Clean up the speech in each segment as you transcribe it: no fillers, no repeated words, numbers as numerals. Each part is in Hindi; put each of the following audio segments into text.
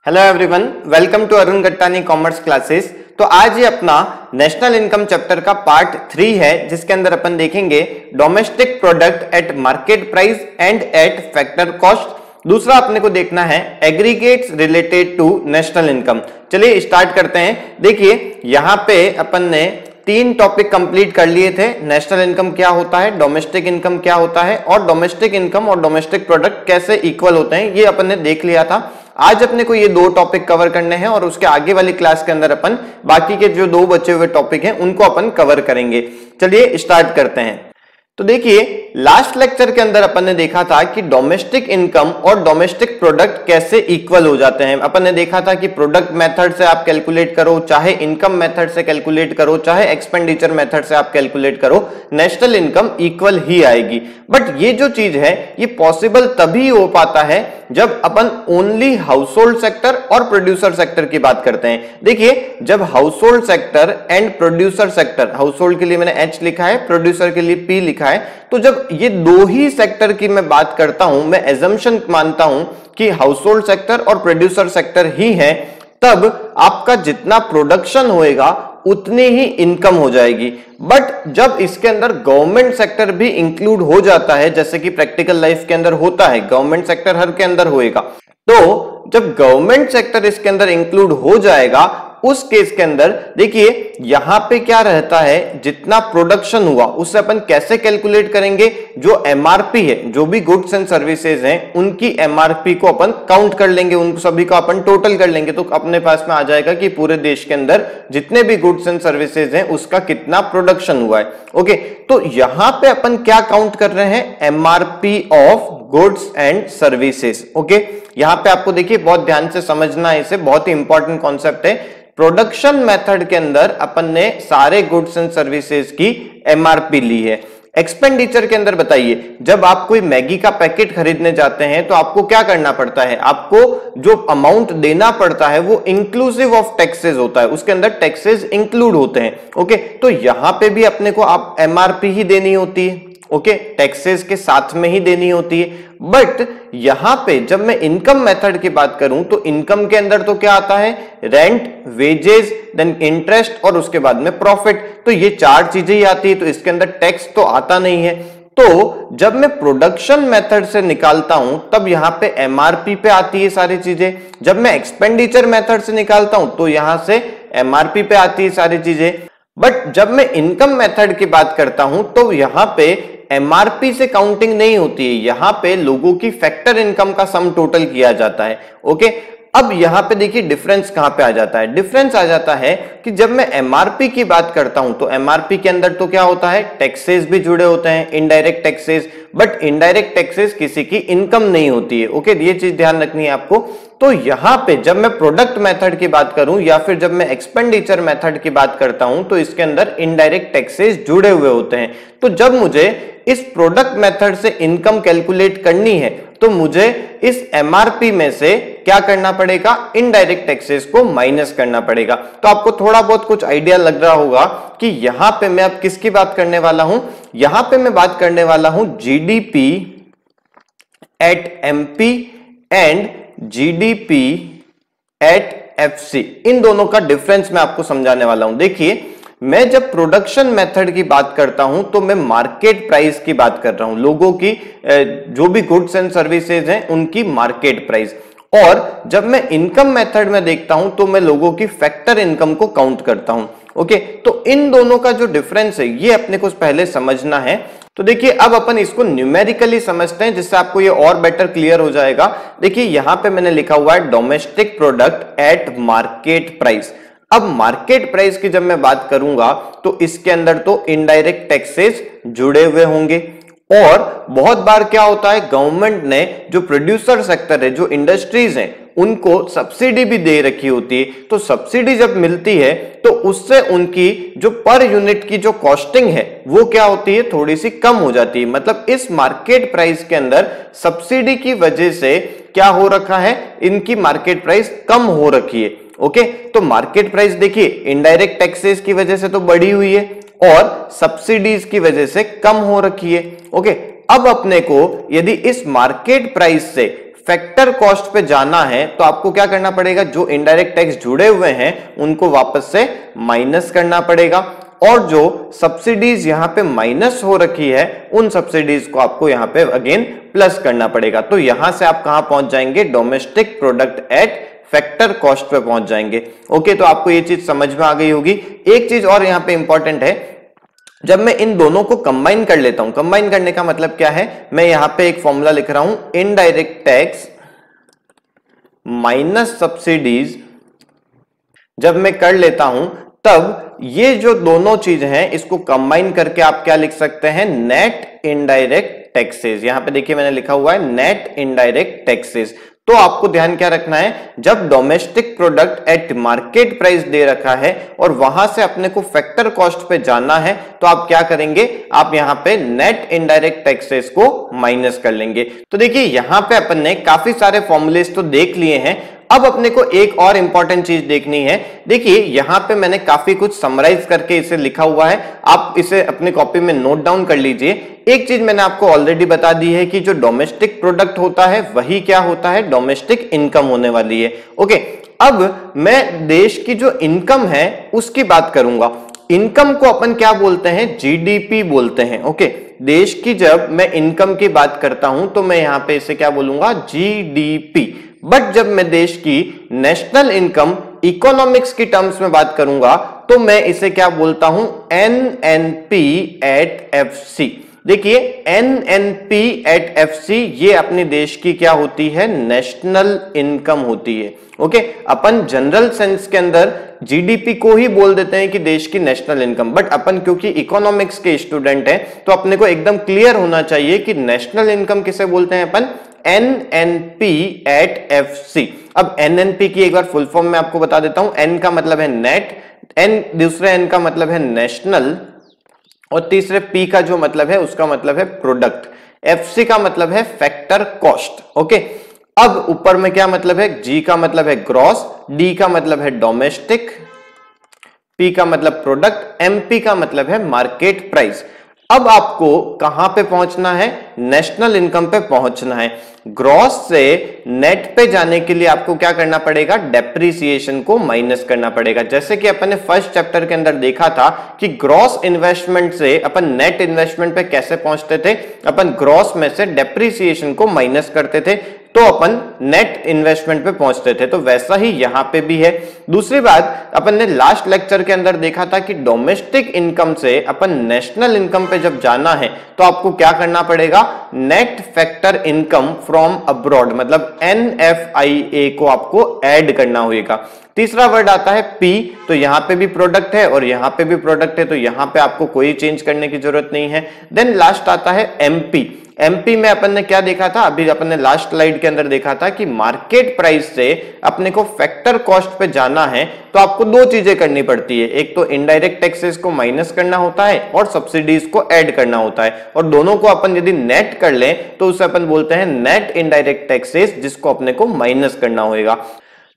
Hello everyone, welcome to Arun Gattani commerce classes. तो आज ये अपना नेशनल इनकम चैप्टर का पार्ट 3 है, जिसके अंदर अपन देखेंगे domestic product at market price and at factor cost. दूसरा अपने को देखना है aggregates related to national income. चलिए स्टार्ट करते हैं। देखिए यहाँ पे अपन ने 3 टॉपिक कंप्लीट कर लिए थे। नेशनल इनकम क्या होता है, डोमेस्टिक इनकम क्या होता है और डोमेस्टिक इनकम और डोमेस्टिक प्रोडक्ट कैसे इक्वल होते हैं, ये अपन ने देख लिया था। आज अपने को ये 2 टॉपिक कवर करने हैं और उसके आगे वाली क्लास के अंदर अपन बाकी के जो 2 बचे हुए टॉपिक हैं उनको अपन कवर करेंगे। चलिए स्टार्ट करते हैं। तो देखिए लास्ट लेक्चर के अंदर अपन ने देखा था कि डोमेस्टिक इनकम और डोमेस्टिक प्रोडक्ट कैसे इक्वल हो जाते हैं। अपन ने देखा था कि प्रोडक्ट मेथड से आप कैलकुलेट करो, चाहे इनकम मेथड से कैलकुलेट करो, चाहे एक्सपेंडिचर मेथड से आप कैलकुलेट करो, नेशनल इनकम इक्वल ही आएगी। बट ये जो चीज है ये पॉसिबल तभी हो पाता है जब अपन ओनली हाउस होल्ड सेक्टर और प्रोड्यूसर सेक्टर की बात करते हैं। देखिए जब house hold sector and producer sector, house hold के लिए मैंने H लिखा है, प्रोड्यूसर के लिए P लिखा है, तो जब ये 2 ही सेक्टर की मैं बात करता हूं, मैं एजम्पशन मानता हूं कि हाउस होल्ड सेक्टर और प्रोड्यूसर सेक्टर ही है, तब आपका जितना प्रोडक्शन होएगा उतनी ही इनकम हो जाएगी। बट जब इसके अंदर गवर्नमेंट सेक्टर भी इंक्लूड हो जाता है, जैसे कि प्रैक्टिकल लाइफ के अंदर होता है, गवर्नमेंट सेक्टर हर के अंदर होएगा, तो जब गवर्नमेंट सेक्टर इसके अंदर इंक्लूड हो जाएगा उस केस के अंदर देखिए यहां पे क्या रहता है, जितना प्रोडक्शन हुआ उससे अपन कैसे कैलकुलेट करेंगे, जो एमआरपी है, जो भी गुड्स एंड सर्विसेज हैं उनकी एमआरपी को अपन काउंट कर लेंगे, उन सभी को अपन टोटल कर लेंगे, तो अपने पास में आ जाएगा कि पूरे देश के अंदर जितने भी गुड्स एंड सर्विसेज हैं उसका कितना प्रोडक्शन हुआ है। ओके, तो यहां पे अपन क्या काउंट कर रहे हैं, MRP of goods and services. Okay, यहां पे आपको देखिए बहुत ध्यान से समझना है, इसे बहुत ही इंपॉर्टेंट कॉन्सेप्ट है। प्रोडक्शन मेथड के अंदर अपन ने सारे गुड्स एंड सर्विसेज की एमआरपी ली है। एक्सपेंडिचर के अंदर बताइए, जब आप कोई मैगी का पैकेट खरीदने जाते हैं तो आपको क्या करना पड़ता है, आपको जो अमाउंट देना पड़ता है वो इंक्लूसिव ऑफ टैक्सेस होता है, उसके अंदर टैक्सेस इंक्लूड होते हैं। ओके, तो यहां पे भी अपने को आप एमआरपी ही देनी होती है। ओके, टैक्सेस के साथ में ही देनी होती है। बट यहां पे जब मैं इनकम मेथड की बात करूं तो इनकम के अंदर तो क्या आता है, रेंट, वेजेस, देन इंटरेस्ट और उसके बाद में प्रॉफिट, तो ये 4 चीजें ही आती है, तो इसके अंदर टैक्स तो आता नहीं है। तो जब मैं प्रोडक्शन मेथड से निकालता हूं तब यहां पे एमआरपी पे आती है सारी चीजें। जब मैं एक्सपेंडिचर मेथड से निकालता हूं तो यहां से एमआरपी पे आती है सारी चीजें। बट जब मैं इनकम मेथड की बात करता हूं तो यहां पे एमआरपी से काउंटिंग नहीं होती है, यहां पे लोगों की फैक्टर इनकम का सम टोटल किया जाता है। ओके, अब यहां पे देखिए डिफरेंस कहां पे आ जाता है, डिफरेंस आ जाता है कि जब मैं एमआरपी की बात करता हूं तो एमआरपी के अंदर तो क्या होता है, टैक्सेस भी जुड़े होते हैं, indirect taxes, but indirect taxes किसी की इनकम नहीं होती है। ओके, ये चीज ध्यान रखनी है आपको। तो यहां पे जब मैं प्रोडक्ट मेथड की बात करूं या फिर जब मैं एक्सपेंडिचर मेथड की बात करता हूं तो इसके अंदर इनडायरेक्ट टैक्सेस जुड़े हुए होते हैं। तो जब मुझे इस प्रोडक्ट मेथड से इनकम कैलकुलेट करनी है तो मुझे इस एमआरपी में से क्या करना पड़ेगा, इनडायरेक्ट टैक्सेस को माइनस करना पड़ेगा। तो आपको थोड़ा बहुत कुछ आइडिया लग रहा होगा कि यहां पे मैं अब किसकी बात करने वाला हूं, यहां पे मैं बात करने वाला हूं GDP at MP and GDP at FC. इन दोनों का डिफरेंस मैं आपको समझाने वाला हूं। देखिए मैं जब प्रोडक्शन मेथड की बात करता हूं तो मैं मार्केट प्राइस की बात कर रहा हूं, लोगों की जो भी गुड्स एंड सर्विसेज हैं उनकी मार्केट प्राइस। और जब मैं इनकम मेथड में देखता हूं तो मैं लोगों की फैक्टर इनकम को काउंट करता हूं। ओके, तो इन दोनों का जो डिफरेंस है ये अपने को पहले समझना है। तो देखिए अब अपन इसको न्यूमेरिकली समझते हैं जिससे आपको ये और बेटर क्लियर हो जाएगा। देखिए यहां पे मैंने लिखा हुआ है domestic product at market price. अब मार्केट प्राइस की जब मैं बात करूंगा तो इसके अंदर तो इनडायरेक्ट टैक्सेस जुड़े हुए होंगे और बहुत बार क्या होता है, गवर्नमेंट ने जो प्रोड्यूसर सेक्टर है, जो इंडस्ट्रीज हैं, उनको सब्सिडी भी दे रखी होती है। तो सब्सिडी जब मिलती है तो उससे उनकी जो पर यूनिट की जो कॉस्टिंग है वो क्या होती है, थोड़ी सी कम हो जाती है। मतलब इस मार्केट प्राइस के अंदर सब्सिडी की वजह से क्या हो रखा है, इनकी मार्केट प्राइस कम हो रखी है। ओके, तो मार्केट प्राइस देखिए इनडायरेक्ट टैक्सेस की वजह से तो बढ़ी हुई है और सब्सिडीज की वजह से कम हो रखी है। ओके, अब अपने को यदि इस मार्केट प्राइस से फैक्टर कॉस्ट पे जाना है तो आपको क्या करना पड़ेगा, जो इनडायरेक्ट टैक्स जुड़े हुए हैं उनको वापस से माइनस करना पड़ेगा, और जो सब्सिडीज यहां पे माइनस हो रखी है उन सब्सिडीज को आपको यहां पे अगेन प्लस करना पड़ेगा। तो यहां से आप कहां पहुंच जाएंगे, domestic product eight factor cost पे पहुंच जाएंगे। ओके, तो आपको ये चीज समझ में आ गई होगी। एक चीज और यहां पे इंपॉर्टेंट है, जब मैं इन दोनों को कंबाइन कर लेता हूं, कंबाइन करने का मतलब क्या है, मैं यहां पे एक फॉर्मूला लिख रहा हूं, इनडायरेक्ट टैक्स माइनस सब्सिडीज, जब मैं कर लेता हूं तब ये जो दोनों चीजें हैं इसको कंबाइन करके आप क्या लिख सकते हैं, नेट इनडायरेक्ट टैक्सेस। यहां पे देखिए मैंने लिखा हुआ है नेट इनडायरेक्ट टैक्सेस। तो आपको ध्यान क्या रखना है, जब domestic product at market price दे रखा है और वहां से अपने को फैक्टर कॉस्ट पे जाना है तो आप क्या करेंगे, आप यहां पे नेट इनडायरेक्ट टैक्सेस को माइनस कर लेंगे। तो देखिए यहां पे अपन ने काफी सारे फॉर्मूलेस तो देख लिए हैं, अब अपने को एक और इंपॉर्टेंट चीज देखनी है। देखिए यहां पे मैंने काफी कुछ समराइज करके इसे लिखा हुआ है, आप इसे अपने कॉपी में नोट डाउन कर लीजिए। एक चीज मैंने आपको ऑलरेडी बता दी है कि जो डोमेस्टिक प्रोडक्ट होता है वही क्या होता है, डोमेस्टिक इनकम होने वाली है। ओके, अब मैं देश की जो इनकम है उसकी बात करूंगा। इनकम को अपन क्या बोलते हैं, जीडीपी बोलते हैं। ओके, देश की जब मैं इनकम की बात करता हूं तो मैं यहां पे इसे क्या बोलूंगा, जीडीपी। बट जब मैं देश की नेशनल इनकम इकोनॉमिक्स की टर्म्स में बात करूंगा तो मैं इसे क्या बोलता हूं, एनएनपी एट एफसी। देखिए एनएनपी एट एफसी ये अपने देश की क्या होती है, नेशनल इनकम होती है। ओके, अपन जनरल सेंस के अंदर जीडीपी को ही बोल देते हैं कि देश की नेशनल इनकम, बट अपन क्योंकि इकोनॉमिक्स के स्टूडेंट हैं तो अपने को एकदम क्लियर होना चाहिए कि नेशनल इनकम किसे बोलते हैं अपन, एनएनपी एट एफसी। अब एनएनपी की एक बार फुल फॉर्म में आपको बता देता हूं। एन का मतलब है नेट, एन दूसरे एन का मतलब है नेशनल, और तीसरे पी का जो मतलब है उसका मतलब है प्रोडक्ट, एफसी का मतलब है फैक्टर कॉस्ट। ओके, अब ऊपर में क्या मतलब है, जी का मतलब है ग्रॉस, डी का मतलब है डोमेस्टिक, पी का मतलब प्रोडक्ट, एमपी का मतलब है मार्केट प्राइस। अब आपको कहां पे पहुंचना है, नेशनल इनकम पे पहुंचना है। ग्रॉस से नेट पे जाने के लिए आपको क्या करना पड़ेगा, डेप्रिसिएशन को माइनस करना पड़ेगा। जैसे कि अपन ने फर्स्ट चैप्टर के अंदर देखा था कि ग्रॉस इन्वेस्टमेंट से अपन नेट इन्वेस्टमेंट पे कैसे पहुंचते थे, अपन ग्रॉस में से डेप्रिसिएशन को माइनस करते थे तो अपन नेट इन्वेस्टमेंट पे पहुंचते थे। तो वैसा ही यहां पे भी है। दूसरी बात, अपन ने लास्ट लेक्चर के अंदर देखा था कि डोमेस्टिक इनकम से अपन नेशनल इनकम पे जब जाना है तो आपको क्या करना पड़ेगा, net factor income from abroad, मतलब NFIA को आपको ऐड करना होगा। तीसरा वर्ड आता है पी, तो यहां पे भी प्रोडक्ट है और यहां पे भी प्रोडक्ट है, तो यहां पे आपको कोई चेंज करने की जरूरत नहीं है। देन लास्ट आता है एमपी। एमपी में अपन ने क्या देखा था, अभी अपन ने लास्ट स्लाइड के अंदर देखा था कि मार्केट प्राइस से अपने को फैक्टर कॉस्ट पे जाना है तो आपको दो चीजें करनी पड़ती है, एक तो इनडायरेक्ट टैक्सेस को माइनस करना होता है और सब्सिडीज को ऐड करना होता है, और दोनों को अपन यदि नेट कर लें तो उसे अपन बोलते हैं नेट इनडायरेक्ट टैक्सेस, जिसको अपने को माइनस करना होगा।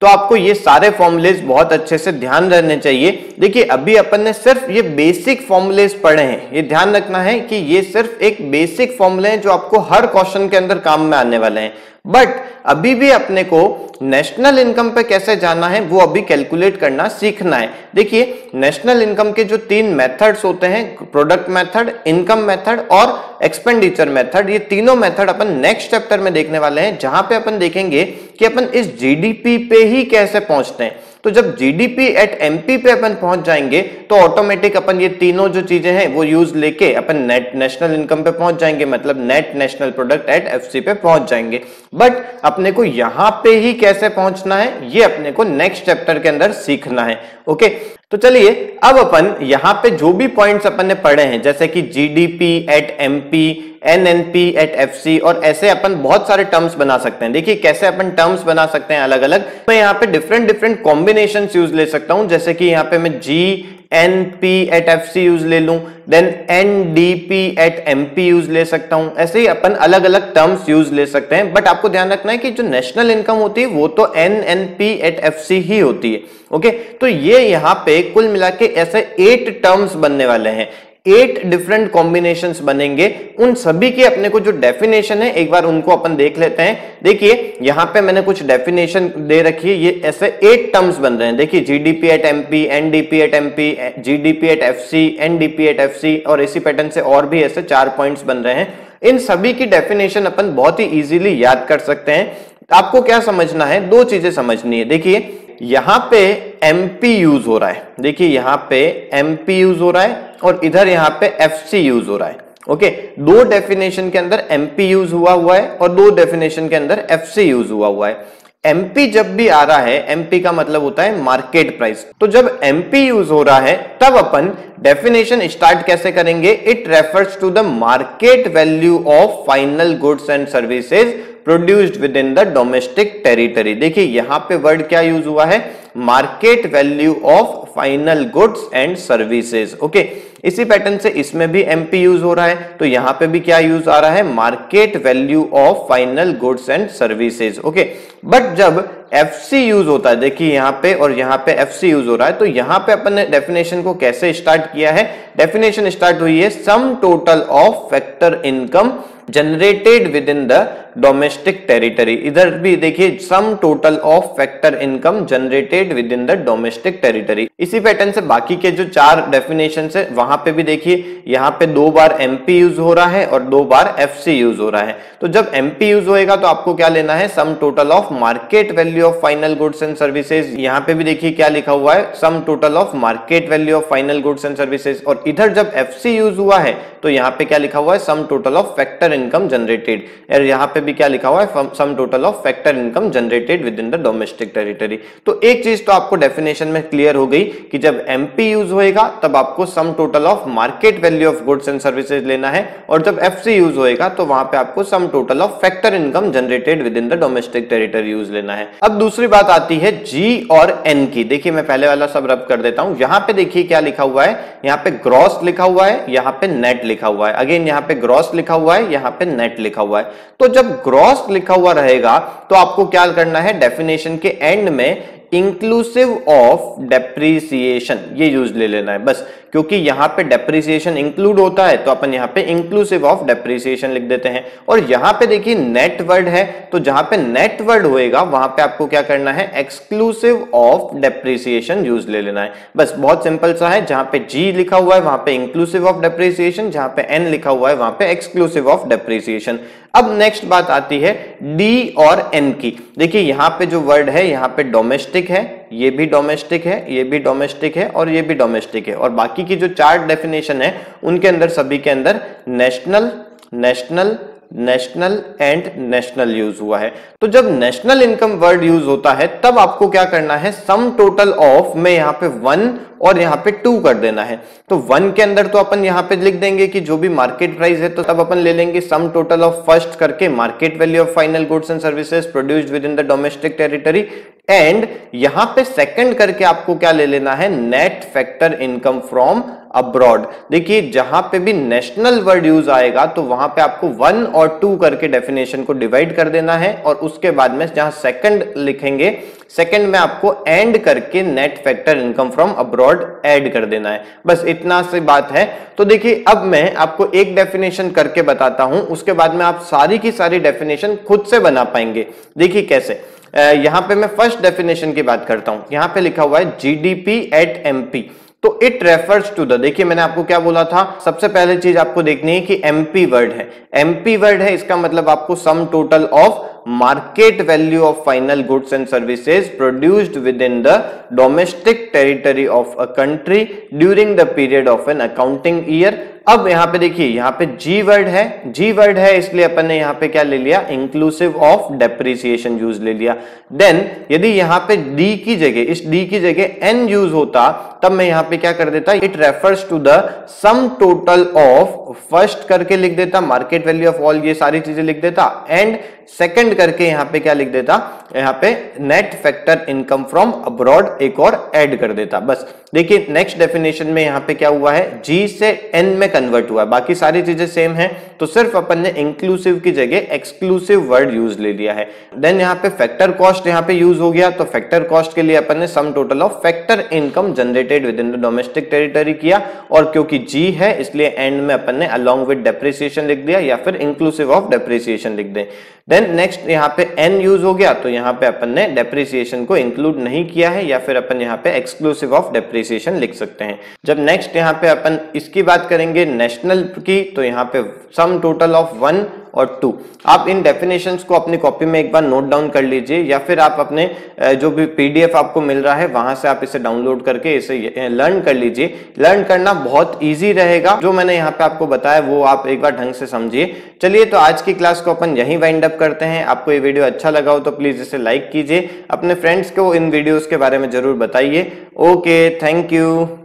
तो आपको ये सारे फॉर्मूलेस बहुत अच्छे से ध्यान रहने चाहिए। देखिए अभी अपन ने सिर्फ ये बेसिक फॉर्मूलेस पढ़े हैं, ये ध्यान रखना है कि ये सिर्फ एक बेसिक फॉर्मूले हैं जो आपको हर क्वेश्चन के अंदर काम में आने वाले हैं। बट अभी भी अपने को नेशनल इनकम पे कैसे जाना है वो अभी कैलकुलेट करना सीखना है। देखिए नेशनल इनकम के जो तीन मेथड्स होते हैं, प्रोडक्ट मेथड, इनकम मेथड और एक्सपेंडिचर मेथड, ये तीनों मेथड अपन नेक्स्ट चैप्टर में देखने वाले हैं, जहां पे अपन देखेंगे कि अपन इस जीडीपी पे ही कैसे पहुंचते हैं। तो जब जीडीपी एट एमपी पे अपन पहुंच जाएंगे तो ऑटोमेटिक अपन ये तीनों जो चीजें हैं वो यूज लेके अपन नेट नेशनल इनकम पे पहुंच जाएंगे, मतलब net national product at FC पे पहुंच जाएंगे। बट अपने को यहां पे ही कैसे पहुंचना है ये अपने को नेक्स्ट चैप्टर के अंदर सीखना है। ओके, तो चलिए अब अपन यहां पे जो भी पॉइंट्स अपन ने पढ़े हैं, जैसे कि GDP at MP, NNP at FC, और ऐसे अपन बहुत सारे टर्म्स बना सकते हैं। देखिए कैसे अपन टर्म्स बना सकते हैं अलग अलग। मैं यहाँ पे डिफरेंट कॉम्बिनेशंस यूज ले सकता हूं, जैसे कि यहाँ पे मैं GNP एट एफसी यूज ले लूं, then NDP at MP use ले सकता हूं। ऐसे ही अपन अलग अलग टर्म्स यूज ले सकते हैं, बट आपको ध्यान रखना है कि जो नेशनल इनकम होती है वो तो NNP एट FC ही होती है। ओके, तो ये यहाँ पे कुल मिला के ऐसे 8 टर्म्स बनने वाले हैं। 8 डिफरेंट कॉम्बिनेशंस बनेंगे। उन सभी की अपने को जो डेफिनेशन है एक बार उनको अपन देख लेते हैं। देखिए यहां पे मैंने कुछ डेफिनेशन दे रखी है, ये ऐसे 8 टर्म्स बन रहे हैं। देखिए GDP at MP, NDP at MP, GDP at FC, NDP at FC, और इसी पैटर्न से और भी ऐसे 4 पॉइंट्स बन रहे हैं। इन सभी की डेफिनेशन अपन बहुत ही इजीली याद कर सकते हैं। आपको क्या समझना है, 2 चीजें समझनी है। देखिए यहां पे एमपी यूज हो रहा है, देखिए यहां पे एमपी यूज हो रहा है और इधर यहां पे एफसी यूज हो रहा है। ओके, 2 डेफिनेशन के अंदर एमपी यूज हुआ है और 2 डेफिनेशन के अंदर एफसी यूज हुआ है। एमपी जब भी आ रहा है, एमपी का मतलब होता है मार्केट प्राइस, तो जब एमपी यूज हो रहा है तब अपन डेफिनेशन स्टार्ट कैसे करेंगे, it refers to the market value of final goods and services produced within the domestic territory. देखिए यहां पे वर्ड क्या यूज हुआ है, market value of final goods and services. Okay, इसी पैटर्न से इसमें भी एमपी यूज हो रहा है, तो यहां पे भी क्या यूज आ रहा है, market value of final goods and services. Okay, but जब एफसी यूज होता है, देखिए यहां पे और यहां पे एफसी यूज हो रहा है, तो यहां पे अपन ने डेफिनेशन को कैसे स्टार्ट किया है, डेफिनेशन स्टार्ट हुई है सम total of factor income generated with in the domestic territory. इधर भी देखिए सम total of factor income generated with in the domestic territory. इसी पैटर्न से बाकी के जो 4 डेफिनेशन है वहां पे भी देखिए यहां पे 2 बार एमपी यूज हो रहा है और 2 बार एफसी यूज हो रहा है। तो जब एमपी यूज होएगा तो आपको क्या लेना है, सम total of market value of final goods and services. यहां पे भी देखिए क्या लिखा हुआ है, सम total of market value of final goods and services. और इधर जब एफसी यूज हुआ है तो यहां पे क्या लिखा हुआ है, सम total of factor income generated. और यहां पे भी क्या लिखा हुआ है, सम total of factor income generated with in the domestic territory. तो एक चीज तो आपको डेफिनेशन में क्लियर हो गई कि जब एमपी यूज होएगा तब आपको सम total of market value of goods and services लेना है, और जब एफसी यूज होएगा तो वहां पे आपको सम total of factor income generated with in the domestic territory use लेना है। अब दूसरी बात आती है जी और एन की। देखिए मैं पहले वाला सब रब कर देता हूं। यहां पे देखिए क्या लिखा हुआ है, यहां पे ग्रॉस लिखा हुआ है, यहां पे नेट लिखा हुआ है। अगेन यहां पे ग्रॉस लिखा हुआ है, यहां पे नेट लिखा हुआ है। तो जब ग्रॉस लिखा हुआ रहेगा तो आपको क्या करना है, डेफिनेशन के एंड में इंक्लूसिव ऑफ डेप्रिसिएशन ये यूज ले लेना है बस, क्योंकि यहां पे डेप्रिसिएशन इंक्लूड होता है तो अपन यहां पे इंक्लूसिव ऑफ डेप्रिसिएशन लिख देते हैं। और यहां पे देखिए नेट वर्ड है, तो जहां पे नेट वर्ड होएगा वहां पे आपको क्या करना है, एक्सक्लूसिव ऑफ डेप्रिसिएशन यूज ले लेना है बस। बहुत सिंपल सा है, जहां पे जी लिखा हुआ है वहां पे इंक्लूसिव ऑफ डेप्रिसिएशन, जहां पे एन लिखा हुआ है वहां पे एक्सक्लूसिव ऑफ डेप्रिसिएशन। अब नेक्स्ट बात आती है डी और एन की। देखिए यहां पे जो वर्ड है यहां पे डोमेस्टिक है, ये भी डोमेस्टिक है, ये भी डोमेस्टिक है और ये भी डोमेस्टिक है। और बाकी की जो 4 डेफिनेशन है उनके अंदर सभी के अंदर national, national, national and national use हुआ है। तो जब नेशनल इनकम वर्ड यूज होता है तब आपको क्या करना है, सम टोटल ऑफ में यहां पे 1 और यहां पे 2 कर देना है। तो 1 के अंदर तो अपन यहां पे लिख देंगे कि जो भी मार्केट प्राइस है, तो तब अपन ले लेंगे सम टोटल ऑफ फर्स्ट करके market value of final goods and services produced within the domestic territory, and यहां पे सेकंड करके आपको क्या ले लेना है, net factor income from abroad. देखिए जहां पे भी नेशनल वर्ड यूज आएगा तो वहां पे आपको 1 और 2 करके डेफिनेशन को डिवाइड कर देना है, और उसके बाद में जहां सेकंड लिखेंगे, सेकंड में आपको एंड करके net factor income from abroad add कर देना है। बस इतना सी बात है। तो देखिए अब मैं आपको एक डेफिनेशन करके बताता हूं, उसके बाद में आप सारी की सारी डेफिनेशन खुद से बना पाएंगे। देखिए कैसे, यहां पे मैं फर्स्ट डेफिनेशन की बात करता हूं। यहां पे लिखा हुआ है जीडीपी एट एमपी, तो इट रेफर्स टू द, देखिए मैंने आपको क्या बोला था, सबसे पहले चीज आपको देखनी है कि एमपी वर्ड है। एमपी वर्ड है, इसका मतलब आपको सम total of market value of final goods and services produced within the domestic territory of a country during the period of an accounting year. अब यहां पे देखिए यहां पे जी वर्ड है, जी वर्ड है इसलिए अपन ने यहां पे क्या ले लिया, इंक्लूसिव ऑफ डेप्रिसिएशन यूज ले लिया। देन यदि यहां पे डी की जगह, इस डी की जगह एन यूज होता तब मैं यहां पे क्या कर देता, it refers to the sum total of, first करके लिख देता मार्केट वैल्यू ऑफ ऑल, ये सारी चीजें लिख देता, एंड सेकंड करके यहां पे क्या लिख देता, यहां पे net factor income from abroad एक और ऐड कर देता बस। देखिए नेक्स्ट डेफिनेशन में यहां पे क्या हुआ है, जी से एन में कन्वर्ट हुआ है, बाकी सारी चीजें सेम है, तो सिर्फ अपन ने इंक्लूसिव की जगह एक्सक्लूसिव वर्ड यूज ले लिया है। देन यहाँ पे फैक्टर कॉस्ट यहाँ पे यूज हो गया, तो फैक्टर कॉस्ट के लिए अपन ने सम total of factor income generated with in the domestic territory किया, और क्योंकि जी है इसलिए एंड में अपन ने अलोंग विद डेप्रिसिएशन लिख दिया या फिर इंक्लूसिव ऑफ डेप्रिसिएशन लिख दें। देन नेक्स्ट यहाँ पे एन यूज हो गया, तो यहाँ पे अपन ने डेप्रिसिएशन को इंक्लूड नहीं किया है या फिर अपन यहाँ पे एक्सक्लूसिव ऑफ डेप्रिसिएशन लिख सकते हैं। जब नेक्स्ट यहाँ पे अपन इसकी बात करेंगे नेशनल की, तो यहाँ पे सम टोटल ऑफ 1 और 2। आप इन डेफिनेशंस को अपनी कॉपी में एक बार नोट डाउन कर लीजिए या फिर आप अपने जो भी पीडीएफ आपको मिल रहा है वहां से आप इसे डाउनलोड करके इसे लर्न कर लीजिए। लर्न करना बहुत इजी रहेगा, जो मैंने यहाँ पे आपको बताया वो आप एक बार ढंग से समझिए। चलिए तो आज की क्लास को अपन यहीं वाइंड अप करते हैं। आपको ये वीडियो अच्छा लगा हो तो प्लीज इसे लाइक कीजिए, अपने फ्रेंड्स को इन वीडियोस के बारे में जरूर बताइए। Okay, thank you.